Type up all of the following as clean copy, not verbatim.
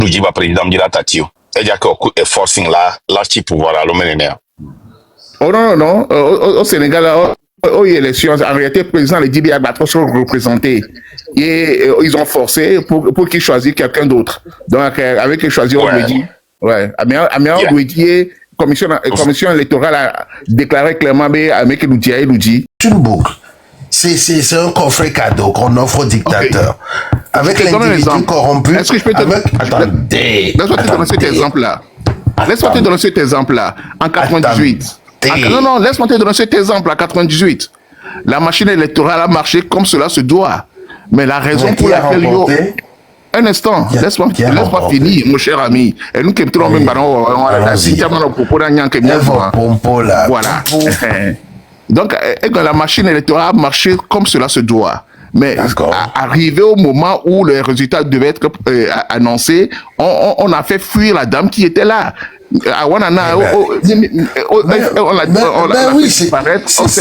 nous dit pas président de la tatio. Et dire que forcing là, l'archi pouvoir à l'homme. Oh non, non, non. Au Sénégal, aux élections, en réalité, le président les dit bien trop sont représentés. Et ils ont forcé pour qu'il choisisse quelqu'un d'autre. Donc, avec qu'il choisit, on lui dit. Ouais. On lui dit, commission électorale a déclaré clairement, mais qu'il nous dit. Une boucle. C'est un coffret cadeau qu'on offre au dictateur. Okay. Avec l'individu corrompu. Est-ce que je peux te Attendez. Laisse-moi te donner cet exemple-là. Laisse-moi te donner cet exemple-là. En 98. Non, laisse-moi te donner cet exemple. En 98. La machine électorale a marché comme cela se doit. Mais la raison pour laquelle... Un instant, laisse-moi finir, mon cher ami. Et nous qui sommes même voilà. Donc, la machine électorale a marché comme cela se doit. Mais arrivé au moment où les résultats devaient être annoncés, on a fait fuir la dame qui était là. Oui, c'est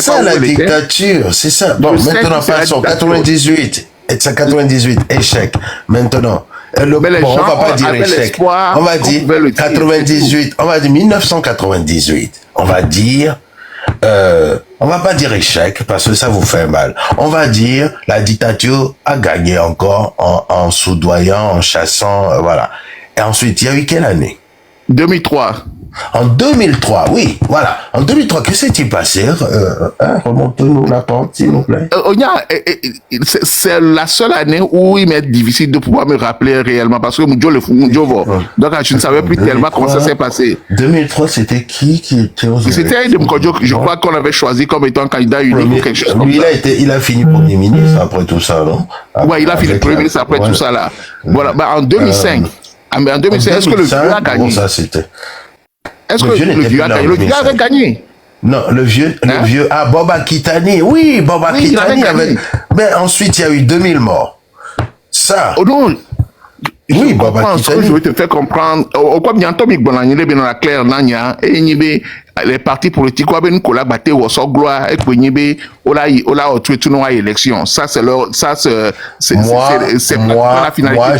ça la dictature. C'est ça. Bon, maintenant, passons. 98. C'est 98. Échec. Maintenant. On va pas dire échec. On va dire 98. On va dire 1998. On va dire... on va pas dire échec parce que ça vous fait mal. On va dire la dictature a gagné encore en soudoyant, en chassant, voilà. Et ensuite, il y a eu quelle année? 2003. En 2003, oui, voilà. En 2003, que s'est-il passé? Remontez-nous la pente, s'il vous plaît. C'est la seule année où il m'est difficile de pouvoir me rappeler réellement parce que Moudjo va. Donc, je ne savais plus tellement comment ça s'est passé. 2003, c'était qui était aux élections? C'était Demkodjo, je crois qu'on avait choisi comme étant candidat unique ou quelque chose comme ça. Il a fini Premier ministre après tout ça, non? Ouais, il a fini Premier ministre après tout ça, là. Voilà, en 2005. En 2005, est-ce que le vieux a gagné? Bon, ça, c'était... Est-ce que le vieux a gagné? Le vieux avait gagné. Non, le vieux, Boba Kitani. Oui, Boba Kitani avait... Mais ensuite, il y a eu 2000 morts. Ça... Oh non. Oui, Boba Kitani. Je vais te faire comprendre. Comme il y a un Tommy Bonani, il y a Claire Nanya, et les partis politiques, ils collaborent au sort gloire, et ils ont tué tout nos élections. Ça, c'est leur... Ça, c'est la finalité. Moi,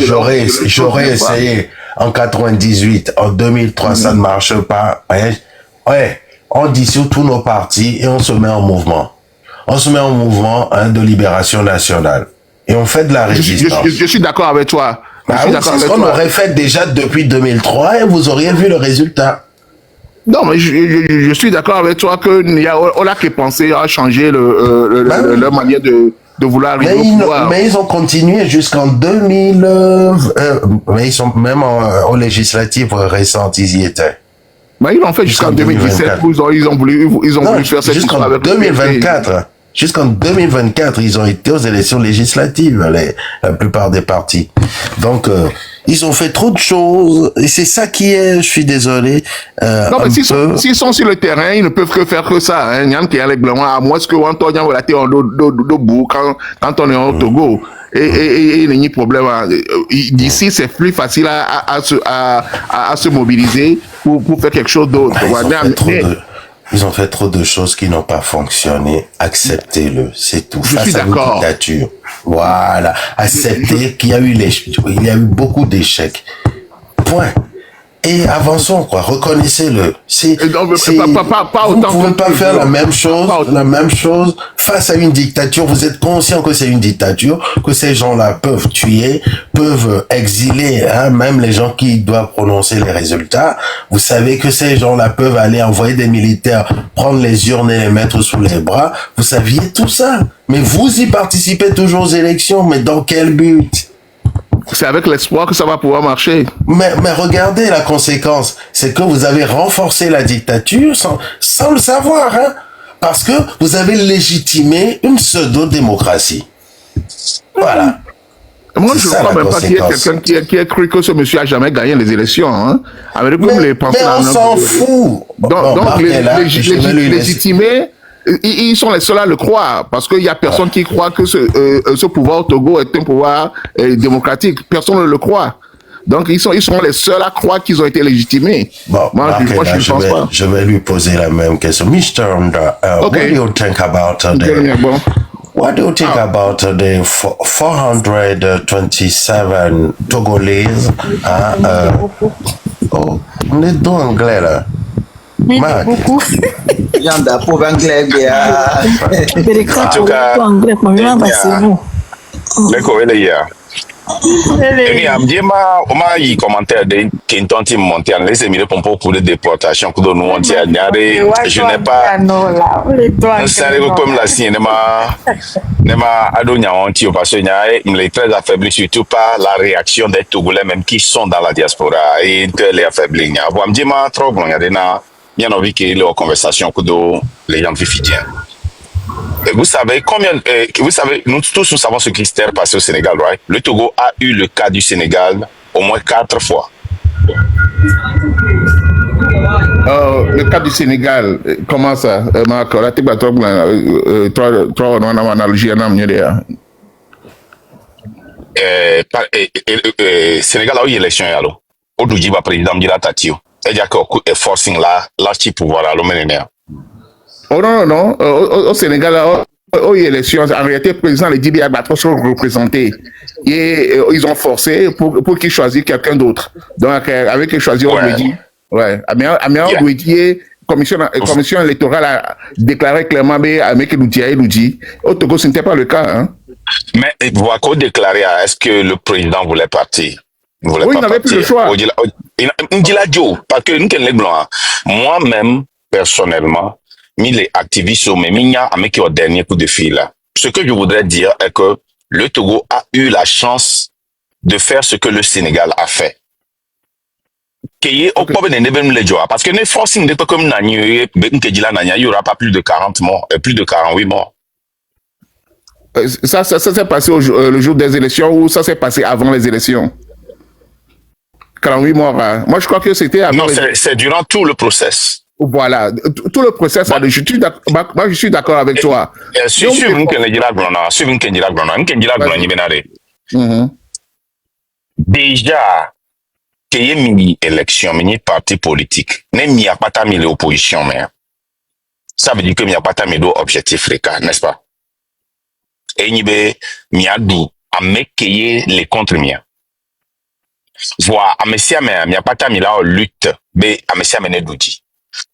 j'aurais essayé. En 98, en 2003, ça ne marche pas. Ouais, on dissout tous nos partis et on se met en mouvement. On se met en mouvement de libération nationale. Et on fait de la résistance. Je suis d'accord avec toi. C'est ce qu'on aurait fait déjà depuis 2003 et vous auriez vu le résultat. Non, mais je suis d'accord avec toi qu'il y a là qui pensé à changer leur manière de vouloir arriver au pouvoir. Mais ils ont continué jusqu'en 2000. Mais ils sont même aux législatives récentes, ils y étaient. Mais ils l'ont fait jusqu'en 2017. Ils ont voulu faire cette jusqu'en 2024. Jusqu'en 2024, ils ont été aux élections législatives, la plupart des partis. Donc, ils ont fait trop de choses, et c'est ça qui est, je suis désolé. Non, mais s'ils sont sur le terrain, ils ne peuvent que faire que ça. Hein. Il y a qui avec le à moins que on t'en a été en bout quand on est au Togo. Et il n'y a pas de problème. D'ici, c'est plus facile à se mobiliser pour faire quelque chose d'autre. Ils ont fait trop de choses qui n'ont pas fonctionné. Acceptez-le, c'est tout. Face à une dictature. Voilà. Acceptez qu'il y a eu beaucoup d'échecs. Point. Et avançons, quoi. Reconnaissez-le. Vous ne pouvez pas faire la même chose face à une dictature. Vous êtes conscient que c'est une dictature, que ces gens-là peuvent tuer, peuvent exiler, même les gens qui doivent prononcer les résultats. Vous savez que ces gens-là peuvent aller envoyer des militaires, prendre les urnes et les mettre sous les bras. Vous saviez tout ça. Mais vous y participez toujours aux élections. Mais dans quel but? C'est avec l'espoir que ça va pouvoir marcher. Mais regardez la conséquence. C'est que vous avez renforcé la dictature sans le savoir, hein. Parce que vous avez légitimé une pseudo-démocratie. Voilà. Moi, je ne crois même pas qu'il y ait quelqu'un qui a cru que ce monsieur a jamais gagné les élections, hein. Avec mais on s'en fout. Donc légitimer... Ils sont les seuls à le croire, parce qu'il n'y a personne qui croit que ce pouvoir au Togo est un pouvoir démocratique. Personne ne le croit. Donc, ils sont les seuls à croire qu'ils ont été légitimés. Bon, moi, je ne pense pas. Je vais lui poser la même question. Mr. Onda, what do you think about What do you think about the 427 Togolese? Oh, on est deux anglais là. Marc. Yanda pour anglais bien. En tout cas, Eni amjema oma yi commentaire de Kenton Tim monté en laissé mire pour de déportation que nous on tient je n'ai pas un sérieux comme la sienne nema adonya on tio parce que il est très affaibli surtout par la réaction des Togolais même qui sont dans la diaspora et les affaiblis nya bon amjema trop bon y a des na bien envie que les conversations que les gens vivent. Vous savez nous tous nous savons ce qui s'est passé au Sénégal, right? Le Togo a eu le cas du Sénégal au moins 4 fois. Le cas du Sénégal, comment ça, Marc? La tiba trois analogie Sénégal a eu élection alors. Au Doujiba président de la Tatio. Et d'accord, forcing là, l'archi pouvoir à l'homme. Oh non. Au Sénégal, il y a élection. En réalité, le président les Djibi Agbatro sont représentés. Et ils ont forcé pour qu'ils choisissent quelqu'un d'autre. Donc, avec qu'ils choisissent, on le dit. Ouais. Amiens commission électorale a déclaré clairement avec Loudji. Au Togo, ce n'était pas le cas. Hein? Mais vous avez déclaré, est-ce que le président voulait partir? Oui, il n'avait plus le choix. Parce que moi-même, personnellement, les activistes au Mémigna avec au dernier coup de fil là. Ce que je voudrais dire est que le Togo a eu la chance de faire ce que le Sénégal a fait. Parce que les forcing de comme il y aura pas plus de 40 morts, plus de 48 morts. Ça s'est passé le jour des élections ou ça s'est passé avant les élections? 48 morts. Hein. Moi, je crois que c'était avant. Non, c'est durant tout le process. Voilà, tout le process, moi je suis d'accord avec toi. Déjà, qu'il y ait une élection, une parti politique, il n'y a pas de l'opposition, mais ça veut dire qu'il n'y a pas de objectif fréquent, n'est-ce pas? Et il y a les contre-miens. Voilà, il n'y a pas de lutte, mais il y a d'outils.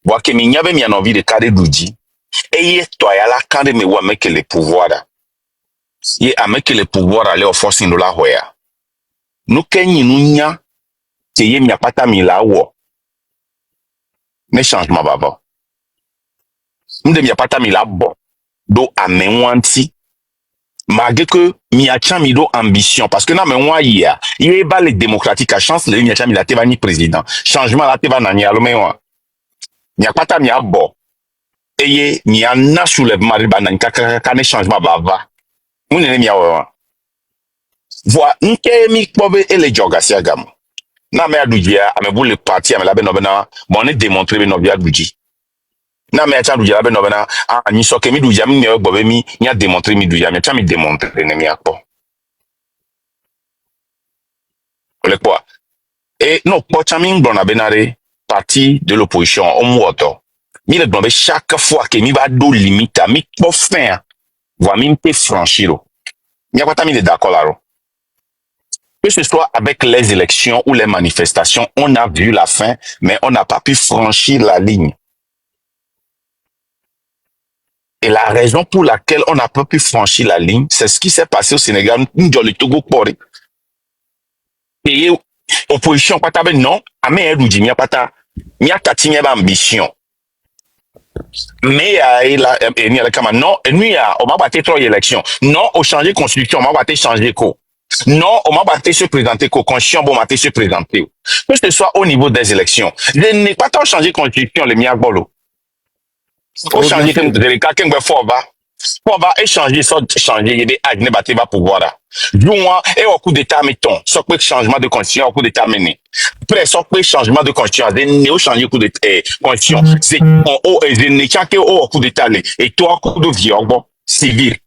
Voilà que il y avait envie de carrer d'outils. Et toi, il y a la quand même avec les pouvoirs. Il y a avec les pouvoirs aller au force de la hoya. Nous kenyi nous nya, il n'y a pas de wo. Mais changement baba. Nous n'y a pas de bon. Do amenwanti. Malgré que miacham mido ambition parce que na menwa il y a les démocratiques à chance le miacham il a teva ni président changement la teva na nya lo menwa nya pata mi abo eye nya na soulèvement riba na kaka ne changement bava mun ne mi awa voa nke mi pobe ele jogasi agam na me adujia amebu le parti amela be no bena bon ne démontrer be no bia aduji na me acha dujia be no bena ni so ke mi dujia mi ne gbo be mi nya démontrer mi dujia mi acha mi démontrer ne mi akpo le quoi et non pocha mi ngbona benare parti de l'opposition au moto mi le gbo chaque fois que mi va do limite mi po fin voit mi te franchir mi akota mi d'accord là. Que ce soit avec les élections ou les manifestations, on a vu la fin, mais on n'a pas pu franchir la ligne. Et la raison pour laquelle on n'a pas pu franchir la ligne, c'est ce qui s'est passé au Sénégal. Le Togo Pori. Et opposition, pas tabe non, mais il n'y a pas ta, il y a ta ambition. Mais il y a non, et nous on va battre 3 élections. Non, au changer constitution, on va battre changer quoi. Non, on m'a battu se présenter qu'au conscient, bon, m'a se présenter. Que ce soit au niveau des élections. Je n'ai pas tant changé constitution, le mien bolo. Faut changer comme de quelqu'un va fort va. Pour va échanger, soit changer, il y a des agnes battus va pouvoir là. Joua, et au coup d'état, mettons, soit que changement de constitution, au coup d'état mené. Après, soit que changement de constitution, des néo changer au coup de constitution. C'est, oh, et des néo changer au coup d'état, et toi, au coup de vie, bon, civil.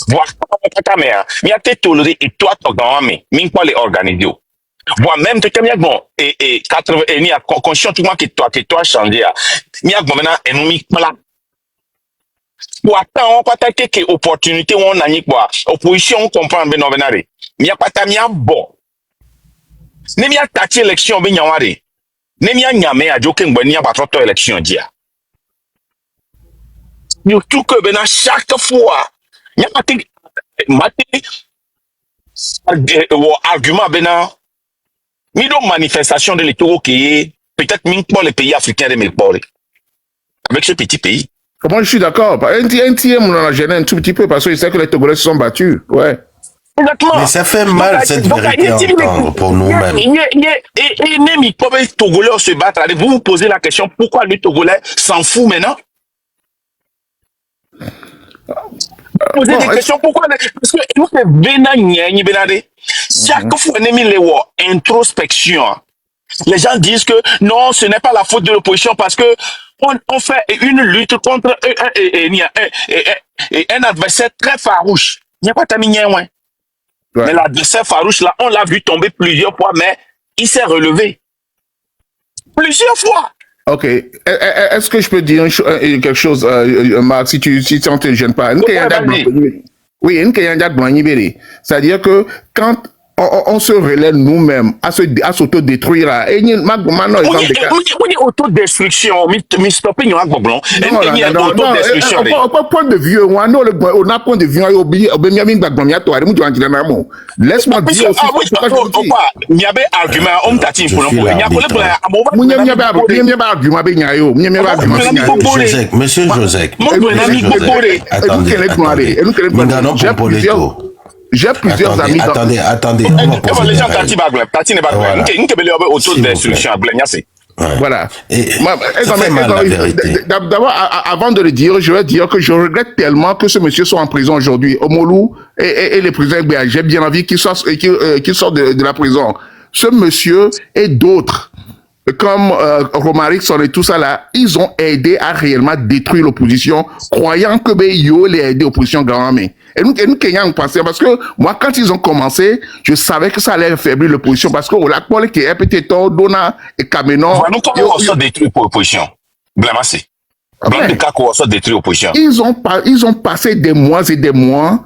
Voilà, mais tu toléré et toi, tu as mais pas les organiser. Voilà, même tu as bon, et 80, et ni à conscient tout le monde que toi changé, ni à bon maintenant, et nous, là. Pour attendre, on peut quelques opportunités, on a ni quoi. Opposition, on comprend, ben non, benare. Mia pata mia bon. Ne mia tati élection, ben yaware. Ne mia nyame a joking, ben nia patroto élection, dia. Surtout que, ben, à chaque fois, mia pati, mati, argument, ben, ni donc manifestation de l'électorat qui est, peut-être, même pour les pays africains de Melbourne. Avec ce petit pays. Moi, je suis d'accord. Un tiers, on en a gêné un tout petit peu parce que je sais que les Togolais se sont battus. Ouais. Exactement. Mais ça fait mal, donc, cette vérité à entendre pour nous-mêmes. Et même ils peuvent les Togolais se battre. Vous vous posez la question, pourquoi les Togolais s'en fout maintenant? Posez des questions, pourquoi? Parce que nous, c'est Benani, chaque fois, on a mis introspection. Les gens disent que non, ce n'est pas la faute de l'opposition parce que on fait une lutte contre un adversaire très farouche. Il n'y a pas terminé, ouais. Mais l'adversaire farouche, là, on l'a vu tomber plusieurs fois, mais il s'est relevé. Plusieurs fois. Ok. Est-ce que je peux dire quelque chose, Marc, si tu ne te gênes pas? Oui, c'est-à-dire que quand on se relève nous-mêmes à s'autodétruire là. Et autodestruction, mais stopper nous autodestruction. Point de vue, on a point de vue, laisse-moi dire aussi. Il y avait argument, on t'a dit pour Monsieur Joseph, j'ai plusieurs amis. Attendez. Les gens voilà. D'abord, avant de le dire, je vais dire que je regrette tellement que ce monsieur soit en prison aujourd'hui. Omolou et le président Béa, j'ai bien envie qu'il sorte de la prison. Ce monsieur et d'autres, comme Romaric et tout ça là, ils ont aidé à réellement détruire l'opposition, croyant que yo les aider l'opposition grand-mère. Et nous Kenyans pensions, parce que moi, quand ils ont commencé, je savais que ça allait affaiblir l'opposition, parce que la Paul qui est peut-être Dona et Kamenon. Nous, comment on sort détruire l'opposition? Blamassé. Ils ont passé des mois et des mois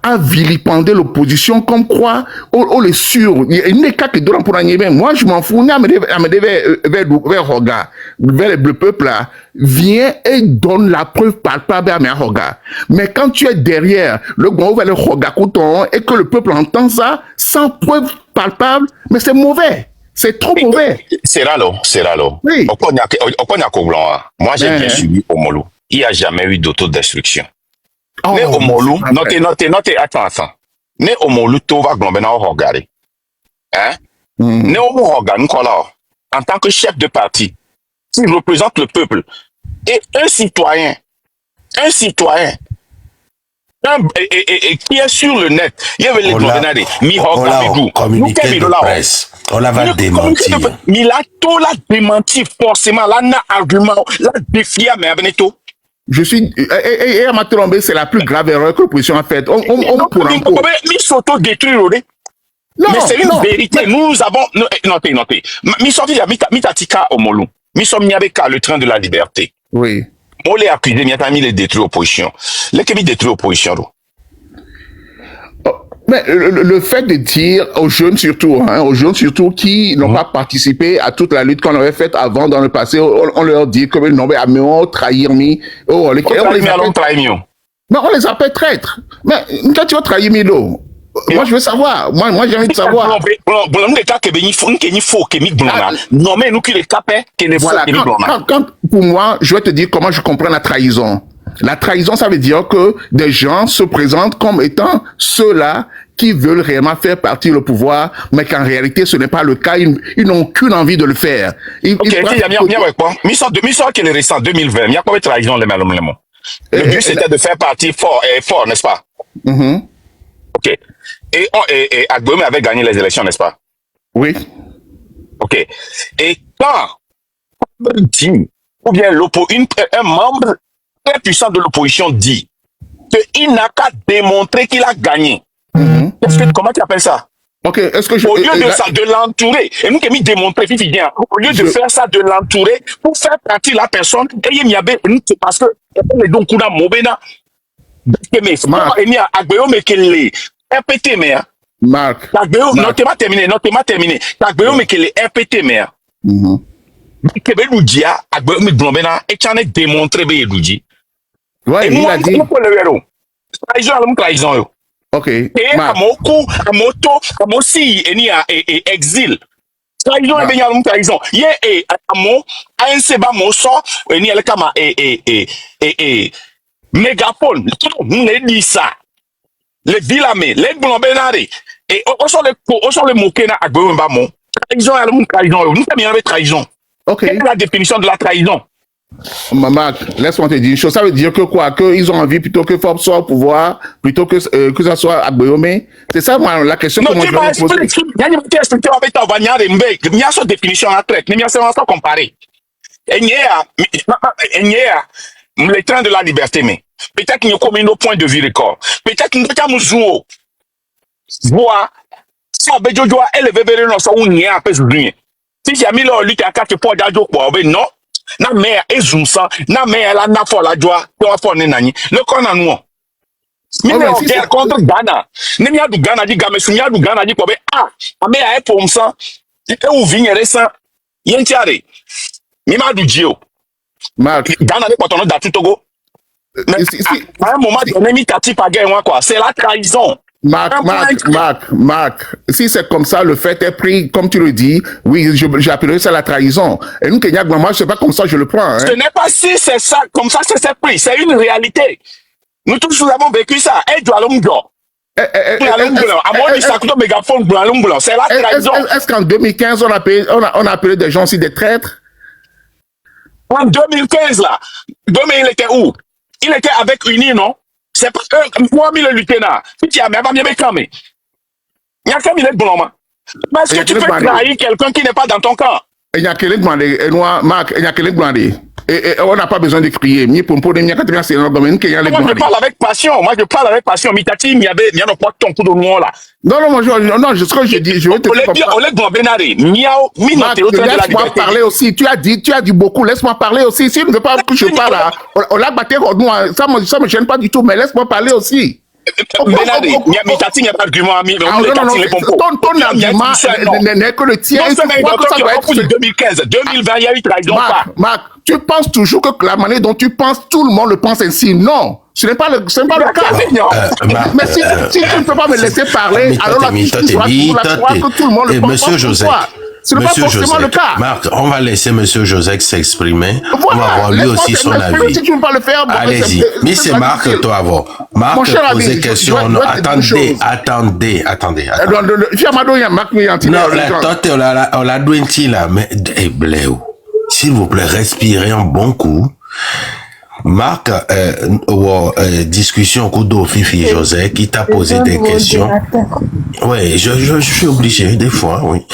à vilipender l'opposition comme quoi on les sûr il n'est qu'à que d'autres pour gagner. Moi je m'en fous, vers le peuple là vient et donne la preuve palpable à mes Roga. Mais quand tu es derrière le grand vers le Roga couton et que le peuple entend ça sans preuve palpable, mais c'est mauvais. C'est trop mauvais. C'est ralo. Oui. Moi j'ai bien suivi Omolou. Il n'y a jamais eu d'autodestruction. Ne Omolou, notez, attends. Ne Omolou, tu vas glomber au regard. Hein? Ne Omolou, en tant que chef de parti, qui représente le peuple, et un citoyen, qui est sur le net, il y avait les globinards, communiqué de presse. On la va démentir. Mais là, tout l'a démenti forcément. Là, n'a argument, là, défié à Merbeneto. Je suis et à ma trombée, c'est la plus grave erreur que l'opposition a faite. On pour encore. Mais s'auto-détruire, mais c'est une vérité. Nous avons notez. Mi sorti à Mitatika Omolou. Mi sommes avec le train de la liberté. Oui. On les accusé, mi a mis les détruire opposition. Les qui détruire opposition. Mais le fait de dire aux jeunes surtout qui n'ont pas participé à toute la lutte qu'on avait faite avant dans le passé, on leur dit que non mais on trahir on les appelle traîtres. Mais quand tu vas trahir moi je veux savoir. Moi j'ai envie de savoir. Voilà. Quand pour moi, je vais te dire comment je comprends la trahison. La trahison, ça veut dire que des gens se présentent comme étant ceux-là qui veulent réellement faire partie du pouvoir, mais qu'en réalité, ce n'est pas le cas. Ils n'ont qu'une envie de le faire. Le but, c'était de faire partie fort, n'est-ce pas? Ok. Et Agbome avait gagné les élections, n'est-ce pas? Oui. Ok. Et quand ou bien un membre très puissant de l'opposition dit qu'il n'a qu'à démontrer qu'il a gagné. Comment tu appelles ça? Ok, est-ce que au lieu de l'entourer, et nous qui mis démontrer, au lieu de faire ça, de l'entourer, pour faire partie de la personne, parce que les donc kuna mobena que mais Marc. et ni agbeyo me kele rpt mais Marc. agbeyo non t'es pas terminé agbeyo me kele rpt mais que be ludia agbeyo me globena et chane démontrer be ludia Ouais, il a dit. Trahison yo. Ok. Et Marc. à mon coup, à mon taux, à mon si, et ni à exil. Trahison et bien trahison. Yé et à mon ANC ba mon so, et ni elle kama mégaphone. On dit ça. Les villamés, les blombenari. Et on sort les moquer na agbewe ba mon. Trahison et le trahison. Nous sommes bien trahison. Ok. Quelle est la définition de la trahison? Marc, laisse-moi te dire une chose. Ça veut dire que quoi? Qu'ils ont envie plutôt que Forbes soit au pouvoir, plutôt que ça soit Agbeome. C'est ça, moi, la question que moi je vais vous poser. Il y a une expliquer avec ta vania de mbé. Il y a son définition en traite. Il y a son comparé. Il y a le train de la liberté, mais peut-être qu'il y a comme un point de vue record. Peut-être qu'il y a un jour. Voir. Ça, Bejojo a élevé vers nous, ça, on y a un peu de rien. Si j'ai mis leur lutte à 4 points d'adjo, quoi, non. Na mère est zoom ça, na mère la na la joie, toi fort nani. Le corps na nous. Mais on guerre contre Ghana. Nemia du Ghana dit game sumia du Ghana dit quoi be ah, a mère est pour ça. Et où vient ça? Yentiare. Mima du Gio. Marc. Ghana n'est pas ton datu Togo. À un moment donné, mi tati pas gagner quoi. C'est la trahison. Marc, si c'est comme ça, le fait est pris, comme tu le dis, oui, j'appellerai ça la trahison. Et nous, Kenya, moi, je sais pas comme ça, je le prends. Hein. Ce n'est pas si c'est ça, comme ça, c'est pris. C'est une réalité. Nous tous, nous avons vécu ça. C'est la trahison. Est-ce qu'en 2015, on a appelé des gens aussi des traîtres? En 2015, là, demain, il était où? Il était avec Uni, non? C'est pas eux, moi, le lieutenant. Si tu as même pas bien clamé. Il y a qu'un minute bon, mais est-ce que tu peux trahir quelqu'un qui n'est pas dans ton camp? Il y a quelqu'un demandé, Marc, il y a quelqu'un demandé. Et on n'a pas besoin de crier. Moi, je parle avec passion. Mitati, il y a pas ton coup de moi là. Non, ce que je dis, je vais te dire. Laisse-moi parler aussi. Tu as dit beaucoup. Laisse-moi parler aussi. Si tu ne veux pas que je parle, on l'a battu contre moi. Ça me gêne pas du tout, mais laisse-moi parler aussi. Mitati, il n'y a pas d'argument. Ton argument n'est que le tien. Non, ça doit être 2015. 2020, il y a eu trahison. Marc, tu penses toujours que la manière dont tu penses, tout le monde le pense ainsi. Non, ce n'est pas le cas. Mais si tu ne peux pas me laisser parler, alors là, tu dois que tout le monde le pense. Monsieur Joseph, ce n'est pas forcément le cas. Marc, on va laisser Monsieur Joseph s'exprimer. Voilà, on va voir lui aussi son avis. Si tu ne veux pas le faire, allez-y. Mais c'est Marc, toi avant. Marc, posez question. Attendez. Non, on l'a doué là, mais Bléou. S'il vous plaît, respirez un bon coup. Marc, discussion Kudo Fifi Joseph qui t'a posé des questions. Oui, je suis obligé des fois, oui.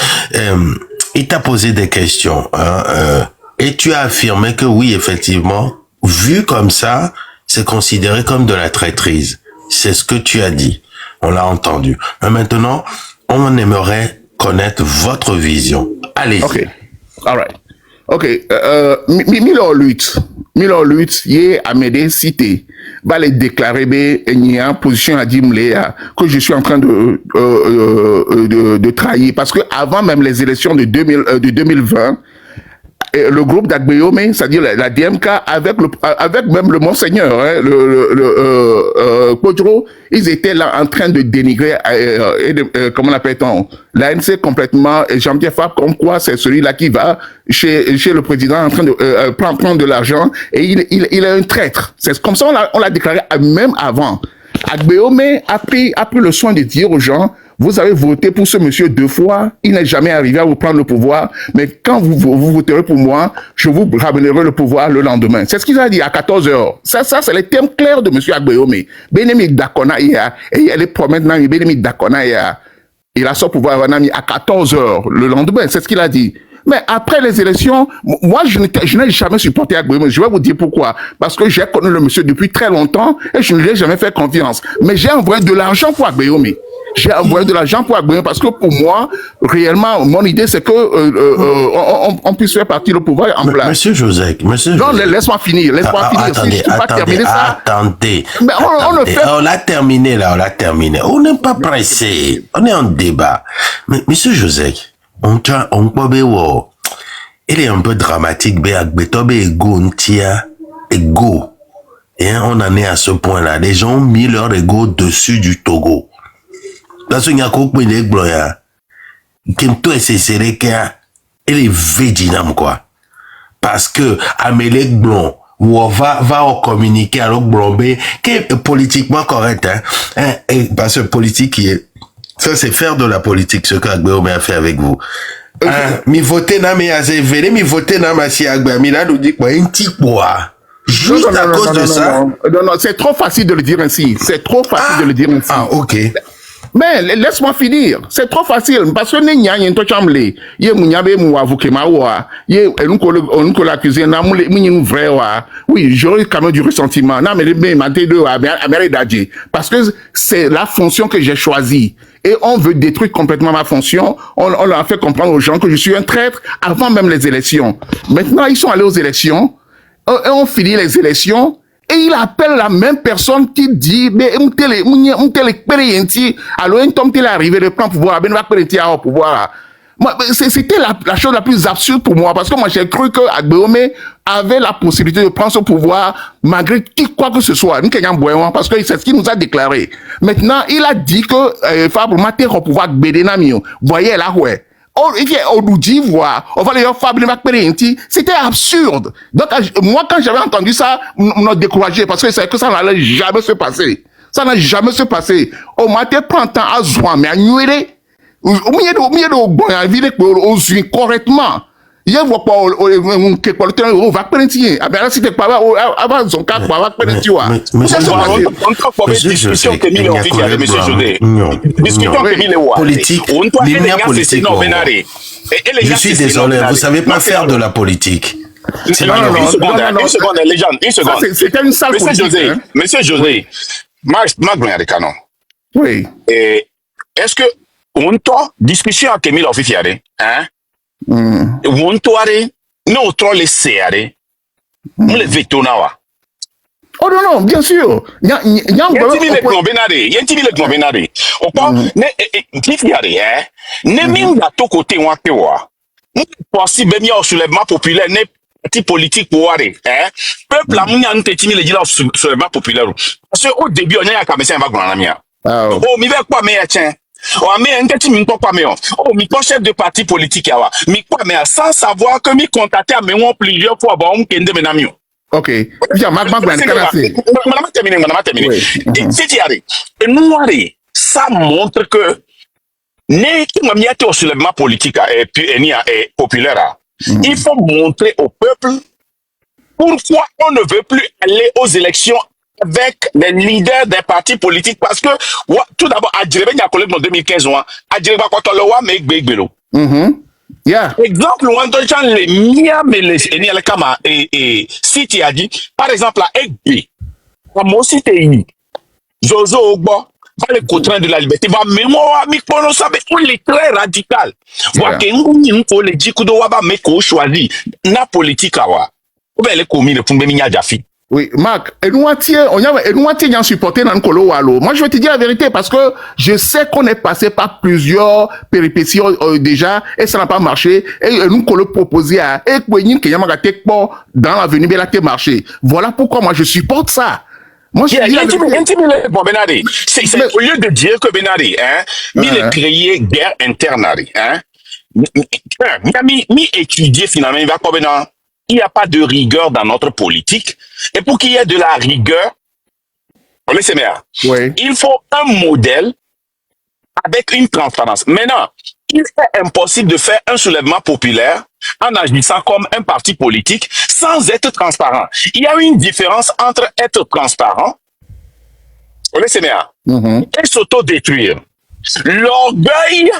Il t'a posé des questions, hein, et tu as affirmé que oui, effectivement, vu comme ça, c'est considéré comme de la traîtrise. C'est ce que tu as dit. On l'a entendu. Mais maintenant, on aimerait connaître votre vision. Allez-y. Ok. All right. Ok, Milo lutte, yé Amédée cité, va les déclarer, il y a une position à dire que je suis en train de trahir, parce que avant même les élections de 2020, le groupe d'Agbeome, c'est-à-dire la DMK, avec même le Monseigneur, hein, Kodro, ils étaient là en train de dénigrer, comment l'appelle-t-on, l'ANC complètement, et Jean-Pierre Fabre, comme quoi c'est celui-là qui va chez le président en train de prendre de l'argent, et il est un traître. C'est comme ça on l'a déclaré même avant. Agbeome a pris le soin de dire aux gens, vous avez voté pour ce monsieur 2 fois, il n'est jamais arrivé à vous prendre le pouvoir, mais quand vous voterez pour moi, je vous ramènerai le pouvoir le lendemain. C'est ce qu'il a dit à 14h. Ça, c'est les thèmes clairs de monsieur Agbeome. Benemi Dakona, et elle est promesse, Benemi Dakona, il a son pouvoir à 14h le lendemain. C'est ce qu'il a dit. Mais après les élections, moi, je n'ai jamais supporté Agbeome. Je vais vous dire pourquoi. Parce que j'ai connu le monsieur depuis très longtemps et je ne lui ai jamais fait confiance. Mais j'ai envoyé de l'argent pour Agbeome. j'ai envoyé de l'argent pour Agbéon parce que pour moi, réellement, mon idée, c'est que on puisse faire partie du pouvoir en place. Monsieur Joseph. Non, laisse-moi finir. Attendez, Si je peux pas terminer ça. Mais on le fait. On l'a terminé là, on l'a terminé. On n'est pas pressé. On est en débat. Mais Monsieur Joseph, on peut voir. Il est un peu dramatique, ego. Et on en est à ce point-là. Les gens ont mis leur ego dessus du Togo. Parce qu'il y a beaucoup de gens qui ont tout essayé il est véginam, quoi. Parce que, Amélie Blond, ou va communiquer avec Blombe, qui est politiquement correct, hein. Parce que politique, ça c'est faire de la politique, ce qu'Agbéo a fait avec vous. Mi voter na mi azevele, mi voter na ma si Agbéo, mi là nous dit quoi, un petit quoi. Juste à cause de ça. Non, c'est trop facile de le dire ainsi. C'est trop facile de le dire ainsi. Ah, ok. Mais laisse-moi finir. C'est trop facile. Parce que n'y a rien de chambre. Yé mouniabe moua vukema wa. Yé on ko l'accusé na moule mouni vrai wa. Oui, j'aurais quand même du ressentiment. Non, mais maté de améré d'adji. Parce que c'est la fonction que j'ai choisie. Et on veut détruire complètement ma fonction. On leur a fait comprendre aux gens que je suis un traître avant même les élections. Maintenant, ils sont allés aux élections. Et on finit les élections. Et il appelle la même personne qui dit, mais alors un tom est arrivé de prendre pouvoir, ben va au pouvoir. C'était la chose la plus absurde pour moi, parce que moi j'ai cru que Agbéome avait la possibilité de prendre ce pouvoir malgré quoi que ce soit. Parce que c'est ce qu'il nous a déclaré. Maintenant, il a dit que Fabre Maté au pouvoir Bédénamio. Voyez là, ouais. On nous dit, voir, on va les faire, c'était absurde. Donc, moi, quand j'avais entendu ça, on a découragé parce que c'est que ça n'allait jamais se passer. Ça n'a jamais se passer. On m'a été prendre temps à jouer, mais à nuire, au milieu de bon, à vivre, on joue correctement. Il y a quoi, on va prendre, ah ben là, c'était pas, avant, son cas, on va prendre, on peut pas discussion que Mille a fait avec M. Jodé. Discussion que Mille a politique. Je suis désolé, vous savez pas faire de la politique. Une seconde, légende, une seconde. C'était une salle politique. Monsieur José, Marc Canon. Oui. Est-ce que, on t'a discussion que Mille a fait, hein? On t'a non, trop laissé, on le veto nawa. Oh non, bien sûr. Possible bien soulèvement populaire n'est parti politique pour aller peuple a mis en tête le dire soulèvement populaire parce que au début on a commencé à voir mia oh mi veut quoi mais tiens oh mais en tête mi quoi mais oh mi pas chef de parti politique ya wa mi quoi mais sans savoir que mi contacté à me plusieurs fois bon on kende menamio. Ok. Bien, Madame terminé. Et nous, ça montre que n'est au soulèvement politique et populaire. Il faut montrer au peuple pourquoi on ne veut plus aller aux élections avec les leaders des partis politiques. Parce que, tout d'abord, à Djirebe, il y a un collègue en 2015, à Djirebe, quand on le voit, mais Bégbelo. Yeah. Exemple, on les mia mais les kama et si tu as dit par exemple à Egbe à mon site Jojo Ogbo va le contraint de la liberté va mémoire mi kono sabe on est très radical voit que nous ko le dit kudo wa ba me ko choisi na politique awa ou ben le commis de fumbe minya jafi. Oui, Marc, et nous a supporté dans le colo walo. Moi, je vais te dire la vérité parce que je sais qu'on est passé par plusieurs péripéties déjà et ça n'a pas marché. Et nous, qu'on le proposait à dans l'avenir, mais là, t'es marché. Voilà pourquoi moi, je supporte ça. Moi, je c'est au lieu de dire que Benari, il a créé guerre interne, mi étudier finalement, il va comme dans il n'y a pas de rigueur dans notre politique. Et pour qu'il y ait de la rigueur, il faut un modèle avec une transparence. Maintenant, il est impossible de faire un soulèvement populaire en agissant comme un parti politique sans être transparent. Il y a une différence entre être transparent et s'auto-détruire. L'orgueil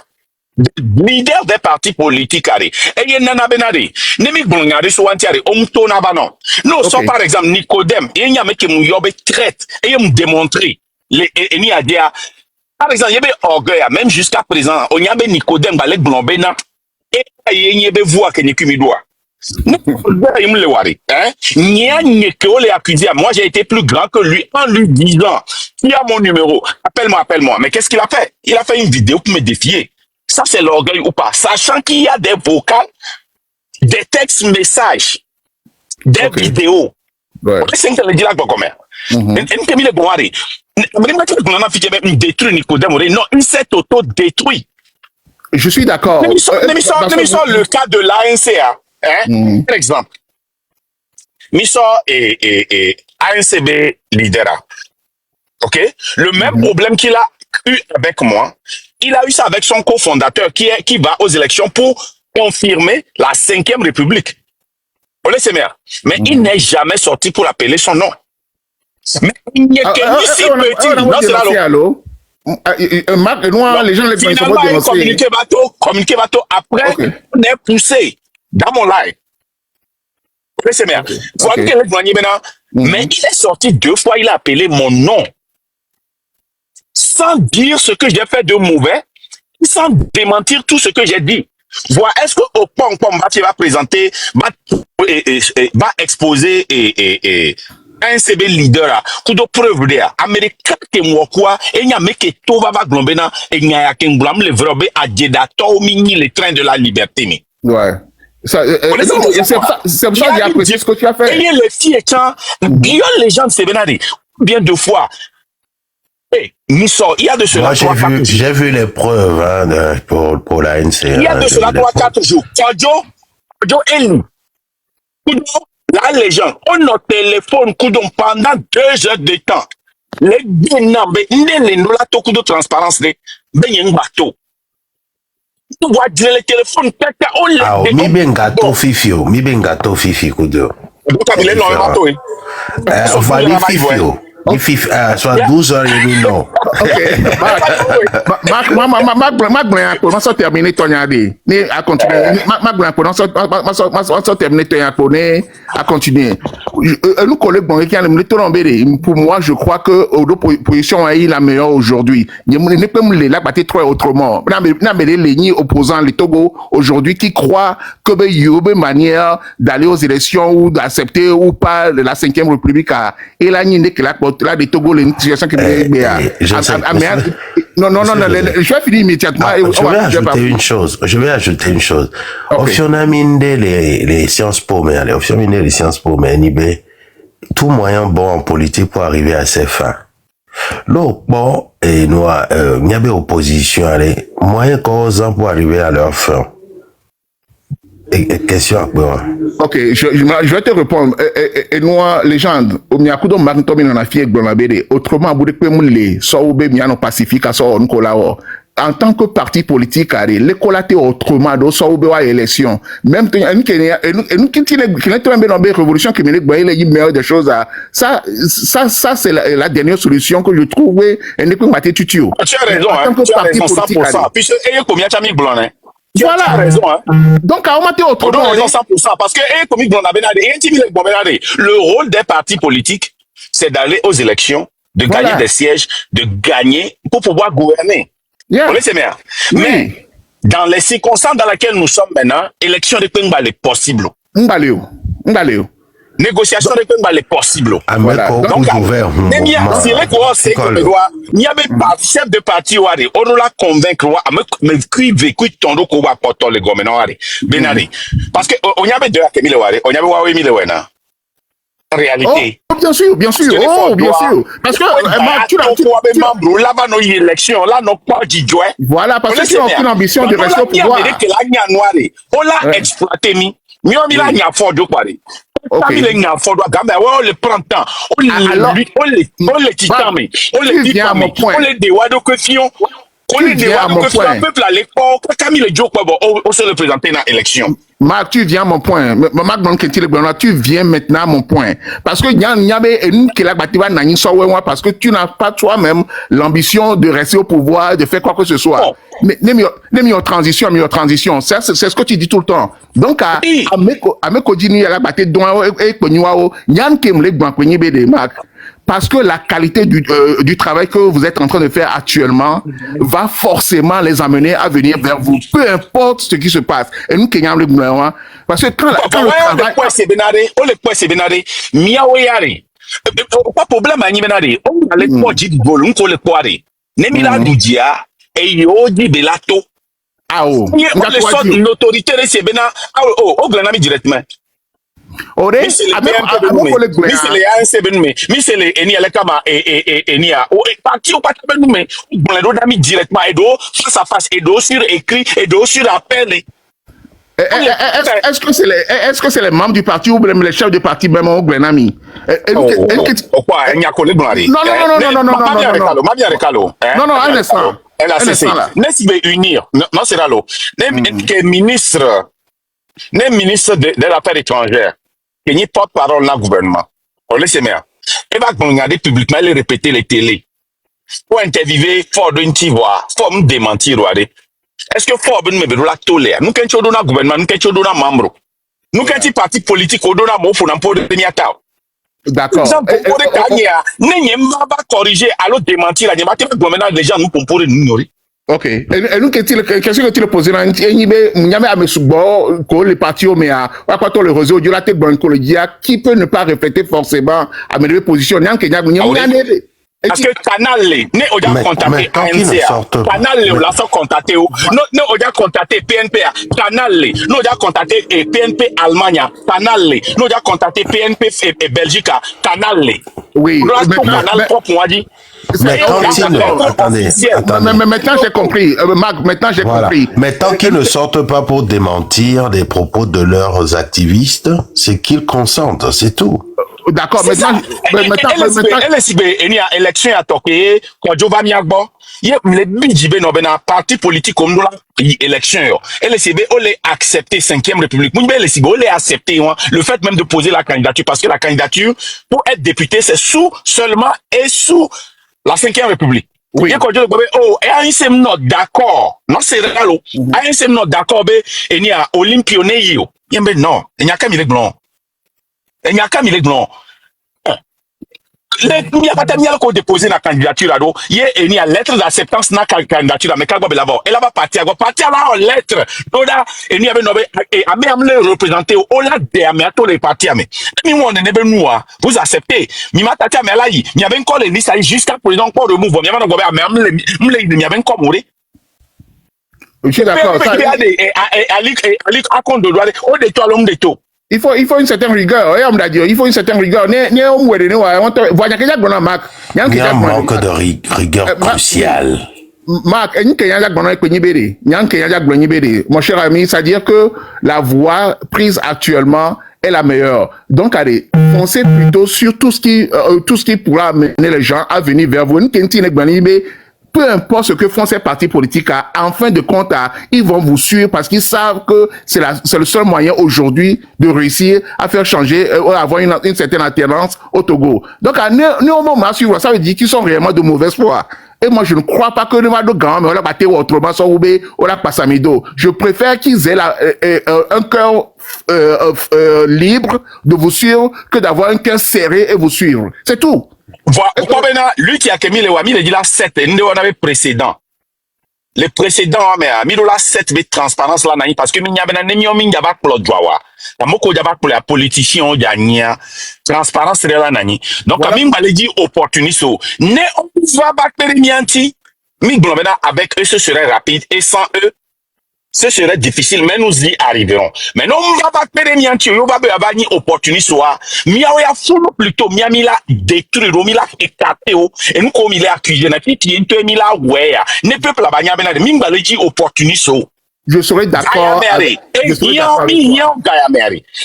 leader des partis politiques et nana benari nemi gbongari so wantiari omto na bano no so par exemple Nicodème il y a meke mu yobe traite et me démontrer les eni adia Par exemple, il y avait orgueil, même jusqu'à présent, on y avait Nicodème, Balek Blombena, et il y avait voix que Nikimidoua. Moi, j'ai été plus grand que lui en lui disant, il a mon numéro, appelle-moi, appelle-moi. Mais qu'est-ce qu'il a fait? Il a fait une vidéo pour me défier. Ça, c'est l'orgueil ou pas? Sachant qu'il y a des vocals, des textes messages, des vidéos. Ouais. C'est que le dit là, comment? Non, il s'est auto-détruit. Je suis d'accord. Le cas de l'ANCA. Hein? Par exemple, Miso et ANCB leader. OK? Le même problème qu'il a eu avec moi, il a eu ça avec son cofondateur qui va aux élections pour confirmer la 5e République. On laisse mère. Mais il n'est jamais sorti pour appeler son nom. Mais il n'est que si petit. Non, c'est là l'eau. Les gens les finalement, communiqué bateau. Après, on est poussé dans mon live. C'est bien. Mais il est sorti 2 fois, il a appelé mon nom. Sans dire ce que j'ai fait de mauvais, sans démentir tout ce que j'ai dit. Voilà, est-ce que au pont va présenter, va exposer un CB leader là, coup de preuve là, Américain que moi quoi, et n'y a mec que tout va glombena, et n'y a qu'un blanc le vrai à Jeddah, tout mini le train de la liberté mais. Ouais. C'est pour ça que j'ai apprécié ce que tu as fait. Et les filles étant, bien les gens de Sébenari, bien 2 fois. Hey, Misso, il y a de cela 3-4 jours. J'ai vu les preuves hein, pour la NC. Il y a de cela 3-4 jours. Kojo Elu. Là, les gens, on a téléphone pendant 2 heures de temps. Les gens, les de transparence, les bateau. Tu vois le téléphone, mi ben gâteau fifi kudo. On va les fifio. Soit 12h30 non. Ok. Ma so terminer ton yadi. Ni à continuer. Ma so terminer ton yadi à continuer. Nous collègues bon qui me tombé. Pour moi, je crois que l'opposition est la meilleure aujourd'hui. Ne peut me la battre trop autrement. Na me les opposants les Togo aujourd'hui qui croient que il y a une manière d'aller aux élections ou d'accepter ou pas la 5e République et là ni que là des Togo les situations qui non, je vais finir immédiatement. Je vais ajouter une chose. Option aminde les sciences po mais les sciences po mais tout moyen bon en politique pour arriver à ses fins. L'autre bon et nous il y avait opposition allez moyen causant pour arriver à leur fin. Question après. Ok, je vais te répondre. Et nous, légende, au Miakudo Magnetomi dans la fille Blonabede, autrement, vous devez me les sauver, Miano Pacifique, à son colao. En tant que parti politique, les collatés autrement, dans sauver l'élection. Même, nous qui est révolution qui mérite, il meilleur des choses à, ça, c'est la dernière solution que je trouve, et n'est pas maté tutio. Tu as raison, hein. Tu as raison 100%. Puis, il y a combien de blanc, hein? Voilà. Tu as raison, hein. Donc, à augmenter autrement. On a raison 100%. Parce que, le rôle des partis politiques, c'est d'aller aux élections, de gagner des sièges, de gagner pour pouvoir gouverner. On est sévère. Mais, dans les circonstances dans lesquelles nous sommes maintenant, élection de Pengba est possible. Négociation de Pengba est possible. Voilà. Donc, il y avait pas chef de parti, on nous l'a convaincre, mais qui veut que ton dos va porter le gouvernement. Parce que, on y avait 2 à Kemile Ware, on y avait Wawe Milewena. En réalité. Oh, bien sûr. Parce que, là-bas, nos élections, là, nos pas du joie. Voilà, parce que tu as aucune ambition de rester au pouvoir. On l'a exploité, mais on l'a mis à fond de quoi. On le prend temps. On les titane, on les titane, on les dévoile de questions. On les dévoile de questions. Peuple à l'époque, Camille et Joe, on se représenter dans l'élection. Marc, tu viens à mon point. Tu viens maintenant à mon point. Parce que parce que tu n'as pas toi-même l'ambition de rester au pouvoir, de faire quoi que ce soit. Mais en transition. C'est ce que tu dis tout le temps. Donc, à mes codini, à la bataille de Yann Kemle, Marc. parce que la qualité du travail que vous êtes en train de faire actuellement va forcément les amener à venir vers vous, peu importe ce qui se passe. Et nous, Kenyans, le gouvernement, parce que quand le travail... pas problème à Nibenade. On a les poids de bolon qu'on le poiré. Nemila Doudia et yo di belato. Ah oh. On le sort l'autorité de ces bena au granami directement. Ore, mi c'est les ANC benme, mi c'est les eni alekama et enia. O parti au pas benme. Bon le dami directement et do face à face et do sur écrit et do sur appel. Est-ce que c'est les membres du parti ou même les chefs du parti même au Grenami? Non, un instant. N'est-ce pas unir? Non, c'est là l'eau. Les ministres de l'affaires étrangères, qui n'est pas parole dans le gouvernement. On laisse faire. Et va regarder publiquement, les répéter les télés. Pour interviewer, faut d'une voix, faut me démentir, est-ce que faut ben me la tolère? Nous quand tu donnes un gouvernement, nous quand tu donnes un membre, nous quand tu parti politique, on donne un mot pour n'importe de niata. D'accord. N'est-ce pas corriger, alors démentir, il y a des gouvernements les gens nous pour nous. Ok. Et nous qu'est-ce que tu le poses là? Il y a mes sous-bords, les partis au méa, quoi le réseau du latte banco le dia, qui peut ne pas refléter forcément à mes positions. Parce que canal ne oja contacté ANC, canal le la so contacté o ne oja contacté PNP, canal ne oja contacté PNP Allemagne, canal ne oja contacté PNP et Belgique, canal. Oui. Canal propre moi dit. Mais attendez. Mais maintenant j'ai compris. Marc, maintenant j'ai compris. Mais tant qu'ils ne sortent pas pour démentir des propos de leurs activistes, c'est qu'ils consentent, c'est tout. D'accord, maintenant, élection à toquer, quand Jova Miagbo, il y a les BJB no bena parti politique comme nous là, élection yo. LCB, on les accepté 5e République. Nous LCB, on les accepté le fait même de poser la candidature parce que la candidature pour être député c'est seulement la 5e République. Oui. Et quand je dis non d'accord. Non c'est réalo. Non d'accord et ni a Olympionné yo. Non, il n'y a qu'à mille blanc. Il n'y a qu'à mille blanc. Il n'y a pas de déposer la candidature. Il y a une lettre d'acceptance de la candidature. Mais quand elle va partir là en lettre. Il y a un représenté au là de les partis. Mais vous acceptez. Mais ma tata mais là il y a encore les listes jusqu'à présent encore de mouvement. Il y a encore mourir. Je suis d'accord. Il faut une certaine rigueur. Il faut une certaine rigueur. Il y a un manque de rigueur crucial. Marc, mon cher ami, c'est-à-dire que la voie prise actuellement est la meilleure. Donc, allez, foncez plutôt sur tout ce qui pourra amener les gens à venir vers vous. Peu importe ce que font ces partis politiques, en fin de compte, ils vont vous suivre parce qu'ils savent que c'est le seul moyen aujourd'hui de réussir à faire changer, avoir une certaine alternance au Togo. Donc, néanmoins, ça veut dire qu'ils sont réellement de mauvaise foi. Et moi, je ne crois pas que le mal de grand, mais on l'a battu autrement, sans oubé, on l'a passé à mido. Je préfère qu'ils aient un cœur libre de vous suivre que d'avoir un cœur serré et vous suivre. C'est tout. Voilà, lui qui a mis les wami, il dit là 7, on avait précédent. Les précédents, mais il a 7 de transparence là, parce que il y a pas pour les politiciens, il y a transparence là, donc, comme il m'a dit opportuniste, ne on va pas avec eux, ce serait rapide, et sans eux, ce serait difficile, mais nous y arriverons. Mais non, on va pas faire des mianti, on va pas ni opportuniste, miaou ya folo plutôt, miami la détruire, mi la écarté, et nous comme il est accusé, n'a qui est un mi la ouais, ne peut pas la bagna ben de mimba le dit opportuniste. Je serais d'accord.